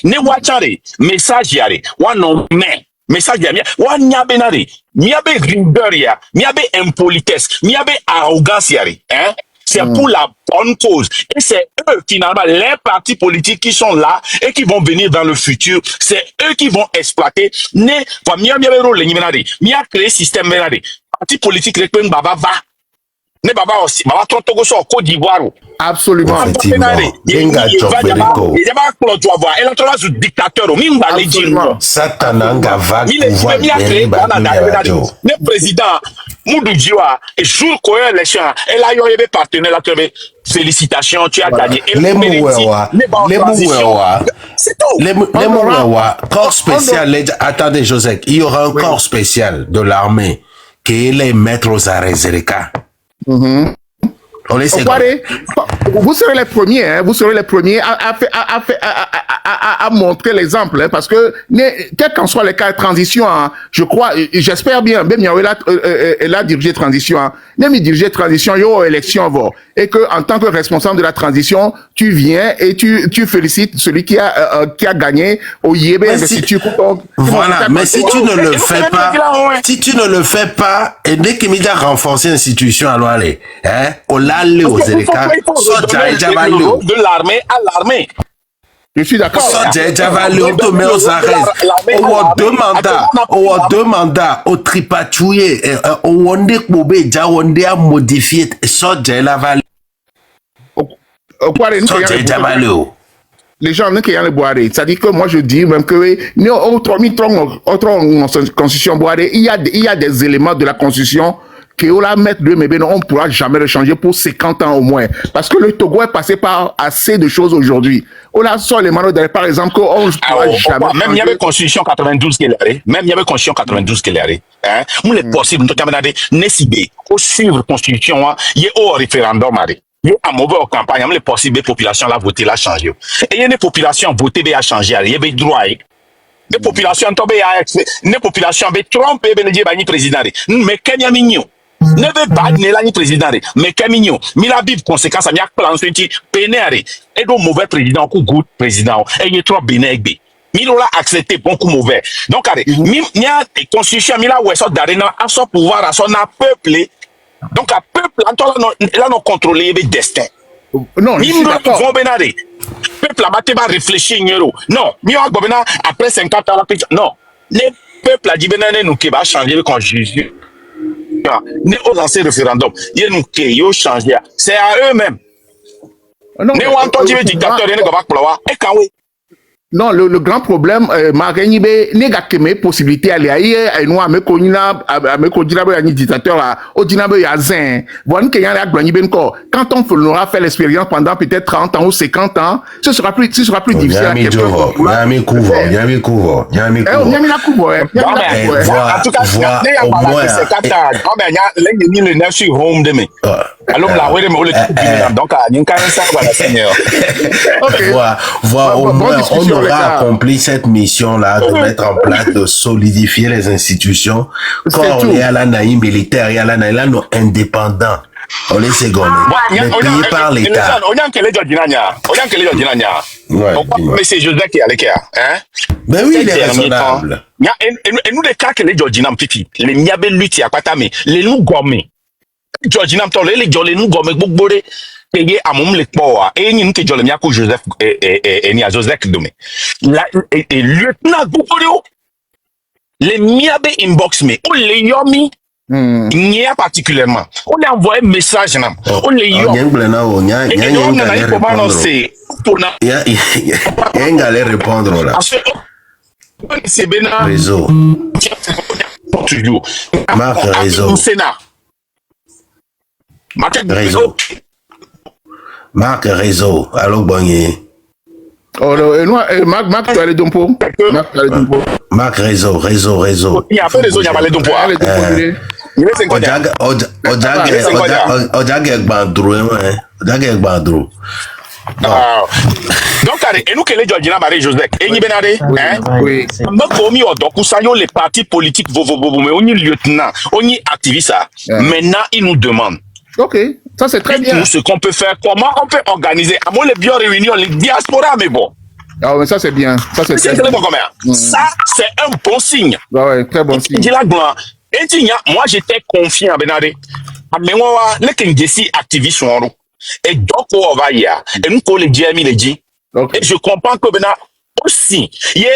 Ne watchare, message yare, one non mais. Message yare, one nyabenare, miabe rigueur ya, miabe impolitesse, miabe arrogance yare, hein? C'est pour la bonne cause. Et c'est eux, finalement, les partis politiques qui sont là et qui vont venir dans le futur. C'est eux qui vont exploiter. Mia créé système. Parti politique, baba va. Ne baba aussi, baba trop Togo so Côte d'Ivoire. Absolument. Effectivement. Benga Joberiko. Il y a pas Claude Joavois. Elle a trois dictateur. Minga les Absolument. Satananga va pouvoir le président Moudou Djiwa et jour qu'on a l'élection, elle a eu des partenaires là, félicitations, tu as gagné. Les Mouewa, c'est tout. Les Mouewa, corps spécial, attendez Joseph, il y aura un corps spécial de l'armée qui est les maîtres aux Arezereka. On les sait. Vous serez les premiers, hein, vous serez les premiers à montrer l'exemple, hein, parce que quel qu'en soit les cas de transition, hein, je crois, j'espère bien, elle a dirigé transition, hein, même dirigé transition, il y aura élection, et que en tant que responsable de la transition, tu viens et tu félicites celui qui a gagné au Yébe Institut. Voilà, mais si tu ne le fais pas, et dès qu'il m'a renforcé l'institution, alors allez, hein, on l'a allé aux Zereka, de l'armée à l'armée. Je suis d'accord. On te met aux arrêts. On a deux mandats, au tripatouillé, on est modifié, les gens qui ont le boire, c'est-à-dire que moi je dis même que notre constitution boire, il y a des éléments de la constitution que on la mettre de mais on ne pourra jamais le changer pour 50 ans au moins. Parce que le Togo est passé par assez de choses aujourd'hui. On a sur les manos par exemple qu'on ne pourra jamais. Même il y avait constitution 92 qui est là. Même il y avait constitution 92 qui est là. Hein? Il est possible, nous avons décidé au suivre constitution, il y a au référendum. Il y a un mauvais campagne, il est possible que la population la voté, la changé. Et il y a des populations votées, a changé, il y a des droits. Les populations tombées, les populations trompées, les président. Mais Kenya mignon. Ne veut pas ni président, mais Camignon, mais la Bible conséquence, il y a plan sur pénéré. Et donc, mauvais président, coup good président, et il est trop bénéfique. Il a accepté beaucoup mauvais. Donc, il y a des constitutions, il y a à son pouvoir, à son peuple. Donc, à peuple, là, nous contrôler le destin. Non, je suis d'accord. Peuple, là, va réfléchir, non, après 50 ans, non. Les peuples, là, dit, nous, qui va changer quand Jésus. Né aux anciens référendums, ils nous ont changé. C'est à eux-mêmes. Né ont entendu le dictateur, ils ne vont pas et quand oui. Non, le grand problème, Marigny, négakeme possibilité aller ailleurs, nous, à me connaître, dictateur, là, au dinabe yazin. Bon, qu'il y a la quand on aura fait l'expérience pendant peut-être 30 ans ou 50 ans, ce sera plus difficile. En tout cas, on aura accompli cette mission-là de mettre en place, de solidifier les institutions. Quand on est à la naïe militaire, il y a la naïe indépendant. On les secondes. Mais payé par l'État. Mais c'est Joseph qui est à l'écart. Ben oui, il est raisonnable. Et nous, les cas que les Georginam Pipi, les Niabe Lutti à Patame, les nous gommés. Georginam Tole, les nous gommés, Boubore, payé à mon lecteur. Et nous, que Jolemiako Joseph et Nia Joseph Domé. Et lieutenant Boubore, les Niabe inbox me, ou les Yomi. Il y a particulièrement. On a envoyé un message. On les y a. Il allait répondre là. Réseau. Marc réseau. Réseau. Marc réseau. Allô Bonnier. Oh non, Marc, tu as les dompo. Marc réseau. Il y a un peu de réseau, il y a pas les dompo. Donc, et nous, que les Georgiens, Marie Joseph, et nous, Benadé, oui. Les partis politiques, mais on est lieutenant, on est activiste. Maintenant, ils nous demandent. Ok, ça c'est très bien. Ce qu'on peut faire, comment on peut organiser. À moi, les bio-réunions, les diasporas, mais bon. Ah mais ça c'est bien. Ça c'est très bon. Ça, c'est un bon signe. Ouais, très bon signe. Moi, j'étais confiant, Benadé. Mais moi, les Jesse activistes sont et donc, on va y aller. Et nous, les GMI, les dit. Et je comprends que Benadé, aussi, il y a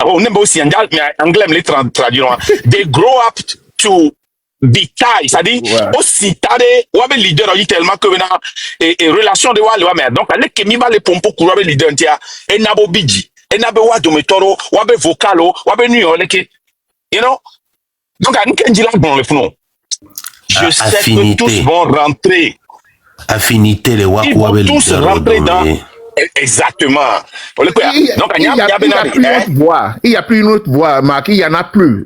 on aime aussi anglais, les traduire. They grow up to bitaille, c'est-à-dire, aussi tard, ou leader, il tellement que maintenant, et relation de Wale, mais donc, allez, qui m'a les pompes pour le leader, et nabo bidji, et nabo wa de metoro, ou abe vocalo, ou abe new york, you know? Donc, à nous, quand dit là, dans le fond, je sais que tous vont rentrer. Affinité, les Ils vont tous rentrer dans. Exactement. Donc, il n'y a plus une autre voie, Marc, il n'y en a plus.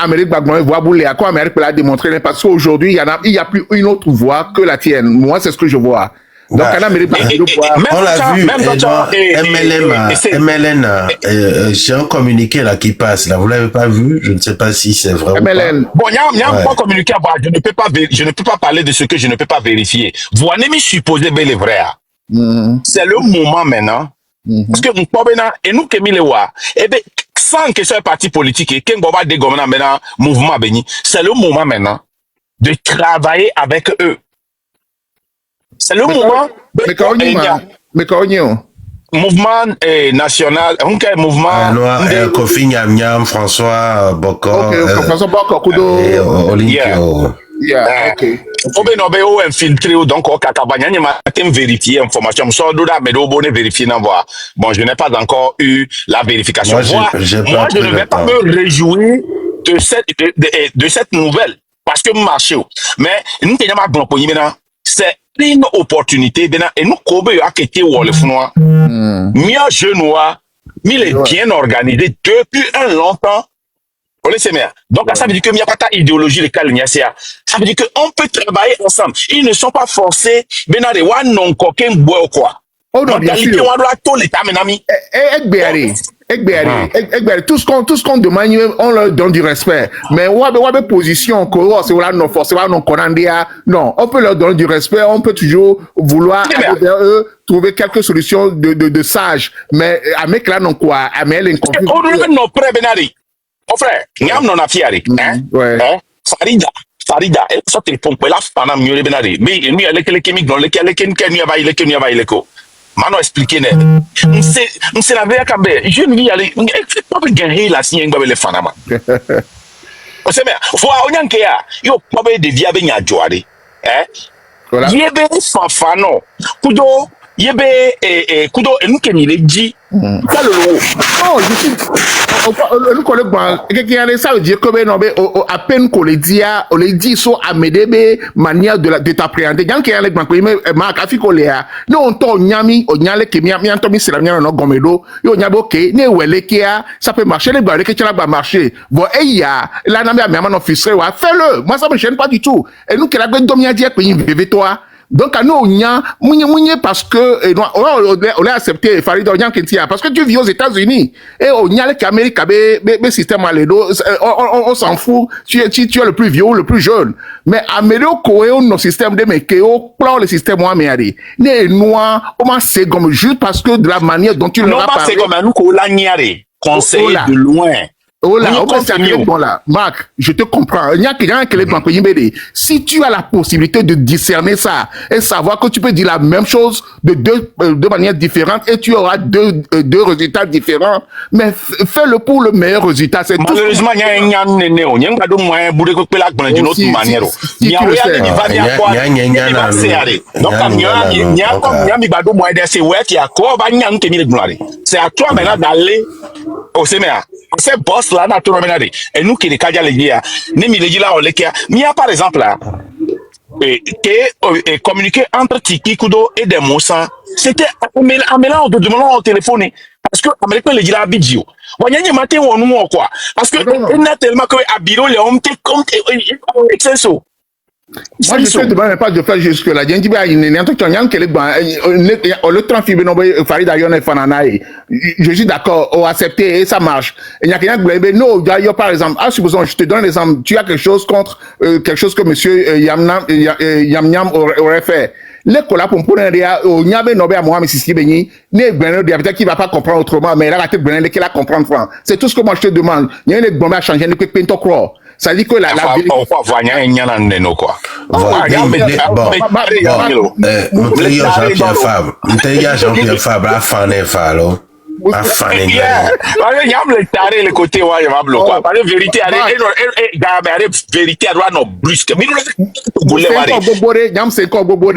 Amérique Bagnon voit bouler à quoi Amérique peut la démontrer, parce qu'aujourd'hui, il n'y a plus une autre voie que la tienne. Moi, c'est ce que je vois. Donc, en Amérique Bagnon, on l'a vu, MLN, j'ai un communiqué là qui passe, là, vous l'avez pas vu, je ne sais pas si c'est vrai MLN. Ou pas. Bon, il y a un point communiqué, je ne peux pas parler de ce que je ne peux pas vérifier. Vous en avez supposé bel et vrai. C'est le moment maintenant. Parce que et nous qui milewa, et ben sans que ce soit un parti politique et qu'un goba des gouvernements maintenant mouvement béni, c'est le moment maintenant de travailler avec eux. C'est le moment. Mais mouvement national, mouvement. Kofi Nyam, François Bokor. François Bokor, Kudo. Olimpio. Yeah, okay. Obe infiltré donc au Kakabanya ni matin vérifier information so do da mais do bonne vérifier na voir. Bon, je n'ai pas encore eu la vérification. Moi, je ne vais pas me réjouir de cette nouvelle parce que marché. Mais nous tenons ma bon pour maintenant, c'est une opportunité maintenant et nous kobe a quitté le fnois. Mia genois, il est bien organisé depuis un longtemps. Donc, ça veut dire qu'il n'y a pas ta idéologie de Kaluniasia. Ça veut dire qu'on peut travailler ensemble. Ils ne sont pas forcés. Benade, wa non coquin bois ou quoi. Oh non, bien sûr. Tout ce qu'on demande, on leur donne du respect. Mais ouais, position, c'est voilà, non, forcément, non, non, on peut leur donner du respect, on peut toujours vouloir aller vers eux, trouver quelques solutions de sages. Mais, avec là, non, quoi, avec l'incompris. On non, prêt, Benade. Mon frère, Niam non a fiari, Farida, elle sort le pompe là, pendant mieux benari. Mais il y a les chimiques dans lesquels les Kenya va il Mano expliquer ne. C'est la vraie cambe. Je ne vais aller. Pas gagner la signe avec les fanama. On sait bien. Faut on yanke ya. Yo pas de via ben ya joade. Yebe fanfano. Kudo yebe kudo enukeni le ji. Oh, le collègue, ça veut dire que à peine qu'on les dit, on les dit, so à m'aider manière de t'appréhender. Quand il y a les banques, Marc, Afikoléa, nous on t'en nyami, on nyale qui m'y tombe c'est la mienne non gomedo, yo nyabo ke, ne wele kia, ça peut marcher les banques que tu vas marcher. Bon, et il y a là n'a pas maman officier, fais-le. Moi ça me gêne pas du tout. Et nous qui la bonne domia dire que il toi. Donc, à nous, on a, parce que, on a accepté, Farid, parce que tu vis aux États-Unis, et on a l'Amérique, le système à l'édo, on s'en fout, tu es le plus vieux, le plus jeune. Mais, Amérique, nos systèmes de mecs, on plan le système, moi, mais, les noirs, on m'a c'est comme juste parce que de la manière dont tu leur as parlé. Non, c'est comme nous, qu'on l'a conseillé de loin. Oh là, bon là, Marc, je te comprends. Il y a quelqu'un qui est si tu as la possibilité de discerner ça et savoir que tu peux dire la même chose de deux manières différentes et tu auras deux résultats différents, mais fais-le pour le meilleur résultat. C'est malheureusement, il y a un néné, il y a un moyen de faire d'une autre manière. Il y a c'est à toi maintenant d'aller au séminaire. C'est boss là, naturellement. Et nous qui les cadres les gars, ni mi les là on les kia. Mia par exemple là, et communiquer entre Tiki Kudo et des Moussa, c'était un mélange de demandant au téléphone. Parce que Américain les dit là vidéo. Voyez matin ou nous quoi. Parce que il n'a tellement que à bureau les hommes te compte excesso. Moi, je ne te demande pas de faire jusque là. Je dis, le transfert, Farid Ayon et Fananaï. Je suis d'accord, on a accepté et ça marche. Il n'y a rien de non, d'ailleurs, par exemple, supposons, je te donne l'exemple, tu as quelque chose contre quelque chose que monsieur Yamnyam aurait fait. Les collabs pour prendre au Niabe Nobé à Mohamed Sissi Beni, peut-être qu'il va pas comprendre autrement, mais il a la tête Benin, qu'il a comprendre franc. C'est tout ce que moi je te demande. Il y a une bombe à changer, une pento croix. Ça dit que la vérité. Afane Yeah, parce que yam le taré le côté ouais, il va bloquer. Parce que vérité, vérité, elle doit non brusque. Mais nous, c'est encore bobore, nyam c'est encore bobore,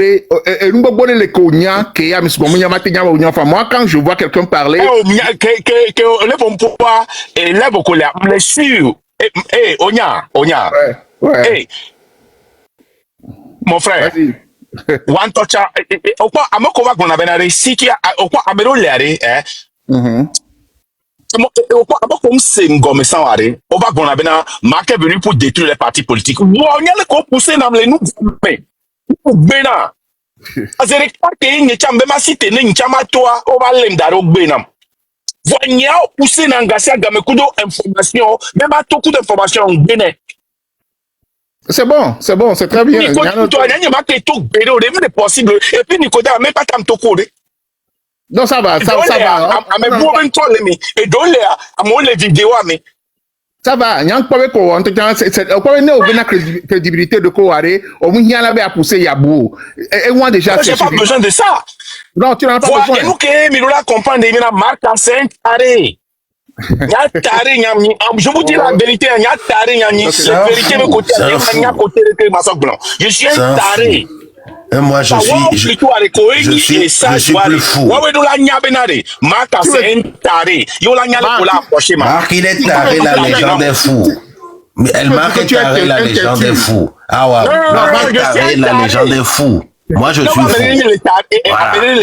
nous bobore le konya, que yam c'est bon, nyam ati nyam nyam. Enfin, moi quand je vois quelqu'un parler, que le bon pouvoir et là beaucoup là, mais sûr. Onya. ouais. Mon frère. Vas-y. One touch. Okwa amoko wa gona benare siki okwa amero leare okwa amoko mse ngome sanware oba gona bena marqué venu pour détruire les partis politiques. Bon, on y a le ko pousser dans les nous mais bena azere ka ke nye chambe ma cité ne nchama toa oba lemdaro bena vonya pousser na ngasi agame kudo information même à tout coup d'information bena. C'est bon, c'est très bien. Nico, toi, il y a pas que tout bédo, c'est possible. Et puis Nico, même pas tant toko. Non, ça va. Mais vous même toi les et donc là, à mon les vidéos mais ça va. Nyang pas ko en tout cas, c'est pas né au bena crédibilité de ko aré, au moins la ba pousser yabou. Et moi déjà j'ai pas besoin de ça. Non, tu n'en as pas besoin. Et nous que Milola comprendre il y a marque à 5 arrêt. Je vous dis la vérité, il y a taré, la vérité de côté, il y a côté de Massoc Blanc. Je suis un taré. Et moi, je suis plus fou. Marc, il est taré, la légende est fou. Mais elle marque taré, la légende est fou. Ah ouais, Marc taré, la légende est fou. Moi, je suis fou. Les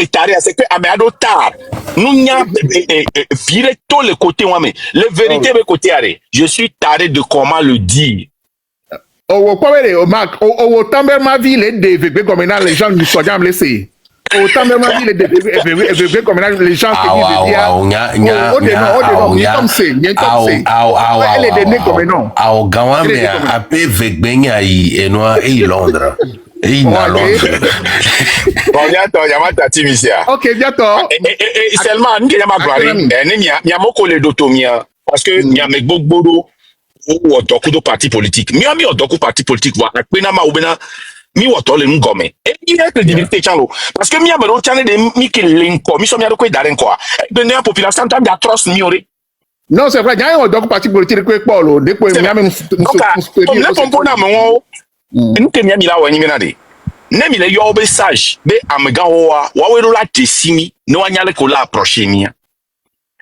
tarés, c'est que Améado tar. Nous n'y a viré tout le côté, mais la vérité de côté, je suis taré de comment le dire. Marc, au temps ma vie, les comme les gens ne sont jamais laissés. Au temps ma vie, les comme les gens qui ok, bientôt. Et seulement, nous avons parce que nous avons beaucoup ou odoku do parti politique mi ami odoku parti politique wa pe na ma obena mi woto le ngome e il a crédibilité chalo parce que mi amero chane de mi ke lenko mi so mi adoko idare nko de na population tam da trust mi ore non c'est vrai il y a un odoku parti politique ko polo de ko mi ami na pompo na mo nous ke mi ami la wa nyi na de na mi le yo message be amega wa we lo la tesimi no anyale ko la approcher mi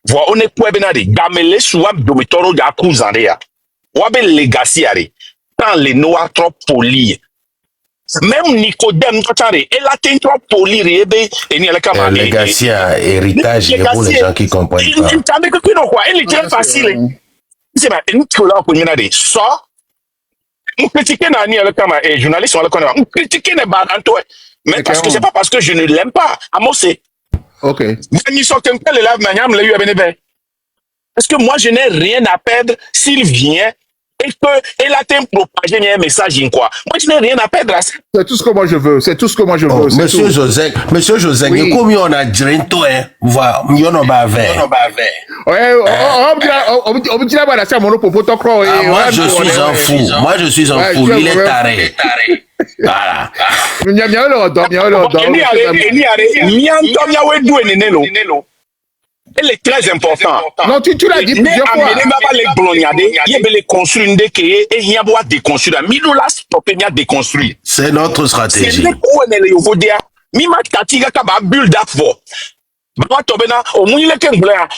vo on est pour benade gamele suwa do metoro da kuzande ya wabe legacy are quand les noirs trop polis même Nicodème totare elle a été trop poli rebe et ni elle kama legacy héritage pour les gens qui comprennent pas il t'avait que non quoi elle est très facile c'est ma Nicolas ko mina de so on critiquer na ni elle kama et journaliste on le connaît on critiquer ne ba anto mais parce que c'est pas parce que je ne l'aime pas amo c'est OK ni so que le live maniam le eu ben parce que moi je n'ai rien à perdre s'il vient et que elle a été propagé un message in quoi. Moi je n'ai rien à perdre à ça. C'est tout ce que moi je veux, Monsieur José, oui. Comme on a drento hein, voilà, on a bavé. Ouais, on dit là-bas ça mon popo to croit moi je suis un fou, il est taré. Voilà. Elle est très important. Non, tu l'as dit plusieurs fois. Il y a les construire et il y a besoin de déconstruire. Milola stopper bien déconstruire. C'est notre stratégie. C'est où on est le yovodia. Mima tatiga kaba build up for. Ba tobena o muni le kengblea.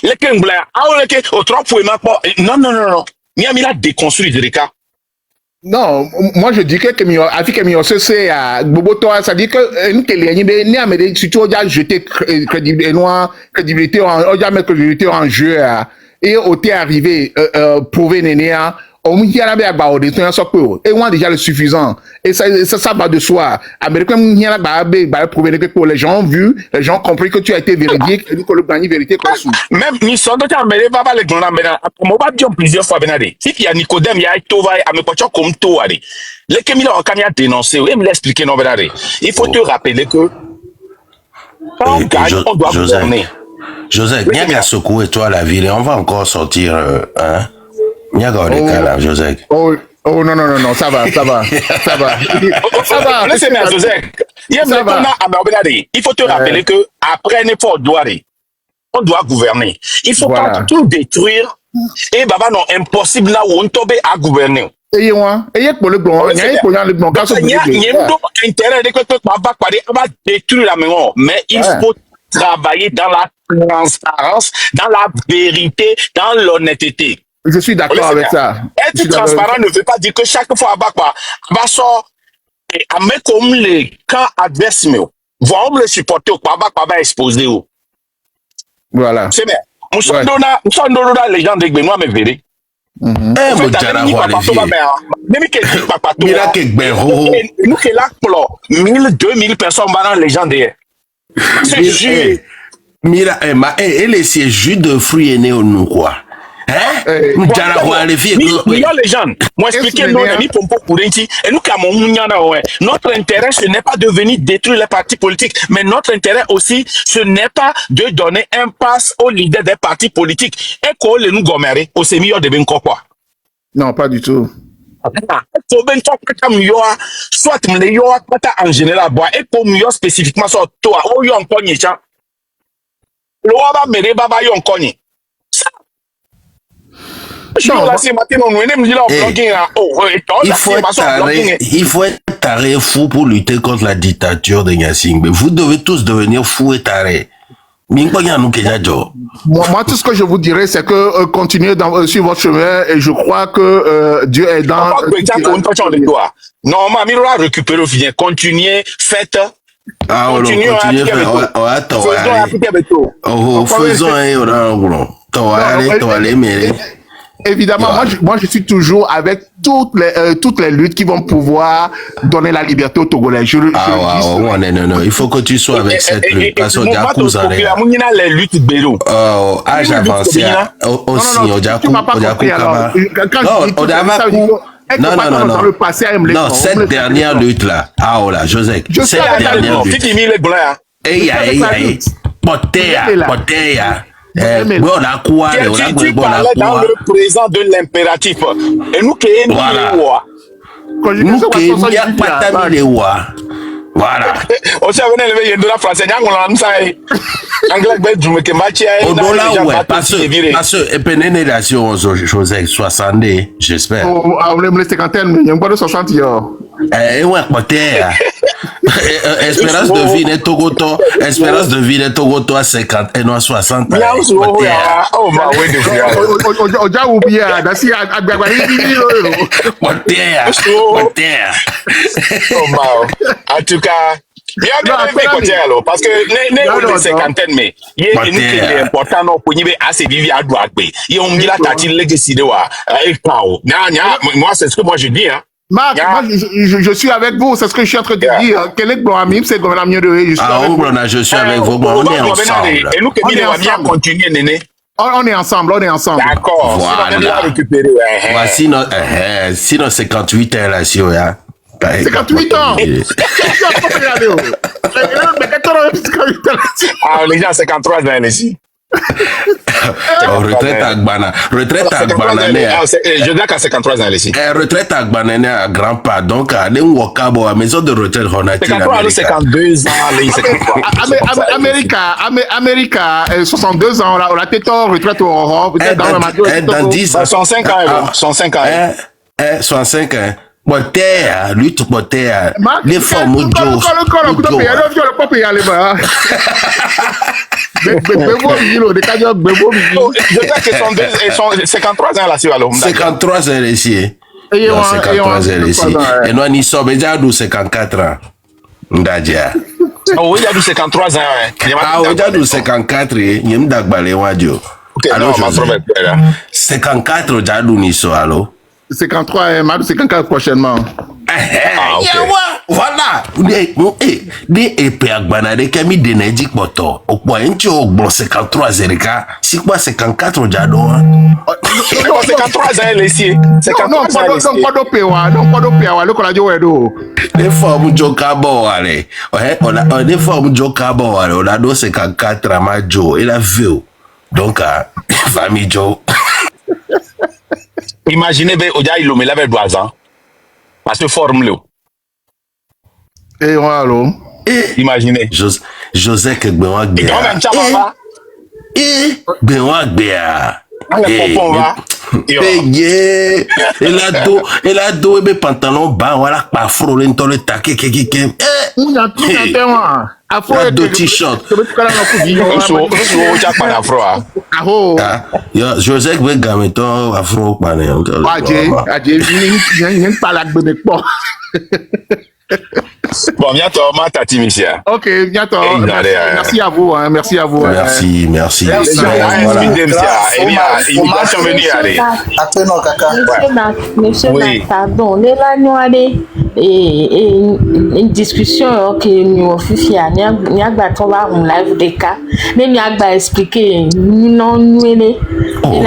A o le ke o trop pour ma non. Mila déconstruire Dereka. Non, moi je dis que c'est à Boboto, ça dit que nous si tu as jeté crédibilité en jeu et au t'es arrivé prouver nénéa au moins il y a la barre de ton et moi déjà le suffisant et ça va de soi américain il y a la barre prouver que les gens ont vu les gens ont compris que tu as été véridique et nous que le gagner vérité comme ça même ni sont dans mais va les grands mais on va dire plusieurs fois benade si il y a Nicodème il y a Tova à me pocho comme toi allez les Kemila on a dénoncé et me l'expliquer non benade il faut te rappeler que quand on gagne on doit gouverner José bien qu'à secouer toi la ville on va encore sortir hein. José. Oh non, ça va. Laissez-moi, José. Il faut te rappeler que après un effort douaré, On doit gouverner. Il faut pas tout détruire. Et baba non, impossible là où on tombe à gouverner. Et pour le blanc, il y a pour le blanc. Il y a intérêt de que va détruire la maison, mais il faut travailler dans la transparence, dans la vérité, dans l'honnêteté. Je suis d'accord avec ça. Être transparent ne veut pas dire que chaque fois à sort et à mettre comme les camps adverses, voir le supporter au pas exposé. Voilà. C'est bien. Nous sommes dans les gens de Benoît mais verrez. Mon Diara nous qui là pour 1000, 2000 personnes dans les gens derrière. C'est juste. Mira, et les sièges de fruits et néo quoi. Hein? Millions les gens. Moi, expliquez nous, et nous, notre intérêt, ce n'est pas de venir détruire les partis politiques, mais notre intérêt aussi, ce n'est pas de donner un pass aux leaders des partis politiques. Et qu'on les nous gommere, au sémillon de Benko. Non, pas du tout. Soit en général, et comme yo spécifiquement sur toi, oh yo encore n'y chan. Loaba mere baba yo encore n'y. Il faut être taré fou pour lutter contre la dictature de Nyasingbe. Vous devez tous devenir fous et tarés. Moi, tout ce que je vous dirais, c'est que continuez sur votre chemin et je crois que Dieu est dans... Non, mais on va récupérer, continuez, faites... Ah, on continue, faisons, évidemment, moi, je suis toujours avec toutes les luttes qui vont pouvoir donner la liberté aux Togolais. Non, il faut que tu sois avec cette lutte. Parce que les luttes bélo. Âge avancé aussi, non, cette dernière lutte-là. Ah, oh là, Joseph. Cette dernière lutte. Tu parlais dans le présent de l'impératif. Et nous qui voilà. Aussi, on est levé de la France. Parce que, Joseph, 60, j'espère. On est 50, mais il y a pas de 60 ans. Espérance de vie n'est Togoto. Espérance de vie n'est Togoto à 50 et non à 60. Oh, ma oui, déjà oublié, d'assez à en tout cas, bien parce que les cinquantaine mais il est important non pour y assez vivre à droite et on dit la tati legacy de moi c'est ce que moi je dis hein. Marc, moi, je suis avec vous, c'est ce que je suis en train de dire. Quel est le Amim, c'est le gouvernement de je suis avec vous, on est ensemble. Et nous, on bien continuer, Néné. On est ensemble. D'accord. Voilà. Sinon, 58 ans là, si, 58 ans. Ah, les gens 53 ans ici. Retraite à Gbana. Je dis qu'à 53 ans ici. Retraite à Gbana à grand pas. Donc, allez où à la maison de retraite, on a 52 ans, les 53. Amérique, 62 ans, on a peut-être retraite au Europe, peut-être dans 10 ans. 105 ans, 105 ans. 105 ans. Terre, lutte pour terre. Les femmes, Je crois que 53 ans là, c'est 53 ans ici. 53 ans ici. Et nous, nous sommes déjà à 54 ans. Ndadia. Oh, il y a 53 ans. Ah, il y a 54 ans. Il y a d'agbalé wadio. Alors, 54 déjà nous sommes alors. 53 et 54 prochainement. Voilà. Des épées à Gbanade qui a mis d'énergie pour toi. Au point, tu as bon 53 zérika. C'est quoi 54 jado? 53 ans ici. 53 ans ici. Non, pas d'opéra. Le collage Wedo. Des formes Jokabo, allez. On a des formes Jokabo, allez. On a 54 à Majo. Il a vu. Donc, famille Joe. Imaginez, Odia, il me l'avait boisant. Parce que forme-le. Et voilà. Imaginez. José Kegbewa Guerra. Ben wa gbea. Payé. Elle a dos et pantalon bas, voilà, pas frôler une toile taquée, la deux t-shirt. Joseph veut gagner ton afro pané. Bon, bientôt, ma tati, monsieur. Ok, bientôt. Merci à vous. Merci à vous. Merci. Monsieur, pardon, là, nous avons une discussion que nous avons fait. Nous avons live des cas, mais nous avons expliqué non, nous Oh,